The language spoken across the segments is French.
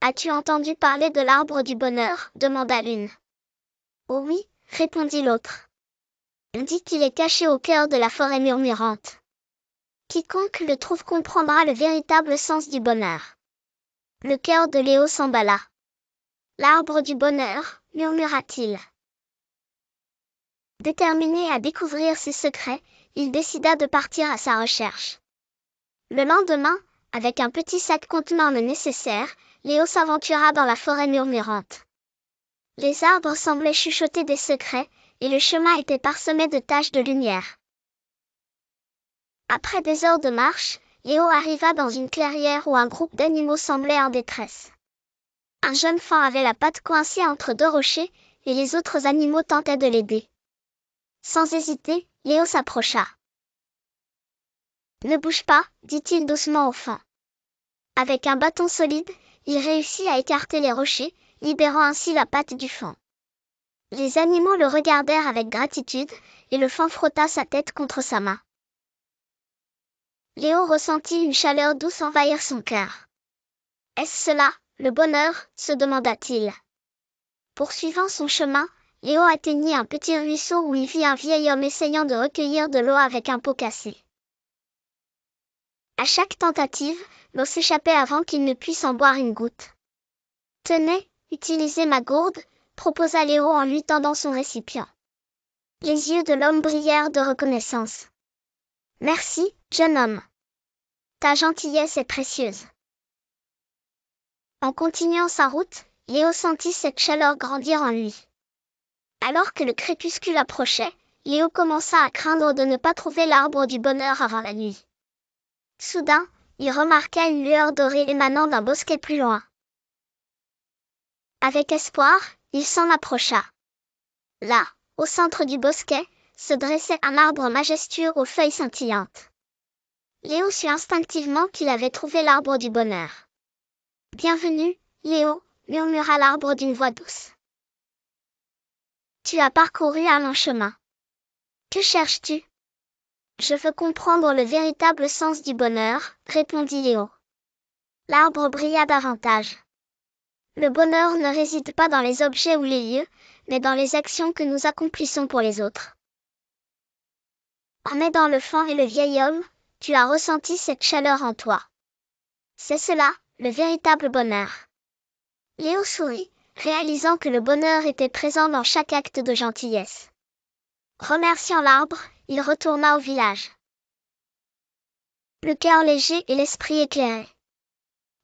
As-tu entendu parler de l'arbre du bonheur? Demanda l'une. Oh oui, répondit l'autre. On dit qu'il est caché au cœur de la forêt murmurante. Quiconque le trouve comprendra le véritable sens du bonheur. Le cœur de Léo s'emballa. L'arbre du bonheur, murmura-t-il. Déterminé à découvrir ses secrets, il décida de partir à sa recherche. Le lendemain, avec un petit sac contenant le nécessaire, Léo s'aventura dans la forêt murmurante. Les arbres semblaient chuchoter des secrets, et le chemin était parsemé de taches de lumière. Après des heures de marche, Léo arriva dans une clairière où un groupe d'animaux semblait en détresse. Un jeune faon avait la patte coincée entre deux rochers, et les autres animaux tentaient de l'aider. Sans hésiter, Léo s'approcha. « Ne bouge pas, dit-il doucement au faon. » Avec un bâton solide, il réussit à écarter les rochers, libérant ainsi la patte du faon. Les animaux le regardèrent avec gratitude, et le faon frotta sa tête contre sa main. Léo ressentit une chaleur douce envahir son cœur. « Est-ce cela, le bonheur ?» se demanda-t-il. Poursuivant son chemin, Léo atteignit un petit ruisseau où il vit un vieil homme essayant de recueillir de l'eau avec un pot cassé. À chaque tentative, l'eau s'échappait avant qu'il ne puisse en boire une goutte. « Tenez, utilisez ma gourde, » proposa Léo en lui tendant son récipient. Les yeux de l'homme brillèrent de reconnaissance. « Merci, jeune homme. Ta gentillesse est précieuse. » En continuant sa route, Léo sentit cette chaleur grandir en lui. Alors que le crépuscule approchait, Léo commença à craindre de ne pas trouver l'arbre du bonheur avant la nuit. Soudain, il remarqua une lueur dorée émanant d'un bosquet plus loin. Avec espoir, il s'en approcha. Là, au centre du bosquet, se dressait un arbre majestueux aux feuilles scintillantes. Léo sut instinctivement qu'il avait trouvé l'arbre du bonheur. « Bienvenue, Léo, » murmura l'arbre d'une voix douce. « Tu as parcouru un long chemin. Que cherches-tu ? » « Je veux comprendre le véritable sens du bonheur, » répondit Léo. L'arbre brilla davantage. « Le bonheur ne réside pas dans les objets ou les lieux, mais dans les actions que nous accomplissons pour les autres. » En aidant le faon et le vieil homme, tu as ressenti cette chaleur en toi. C'est cela, le véritable bonheur. Léo sourit, réalisant que le bonheur était présent dans chaque acte de gentillesse. Remerciant l'arbre, il retourna au village. Le cœur léger et l'esprit éclairé.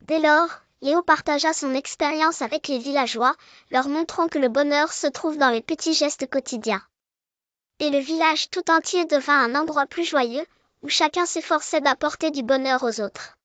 Dès lors, Léo partagea son expérience avec les villageois, leur montrant que le bonheur se trouve dans les petits gestes quotidiens. Et le village tout entier devint un endroit plus joyeux, où chacun s'efforçait d'apporter du bonheur aux autres.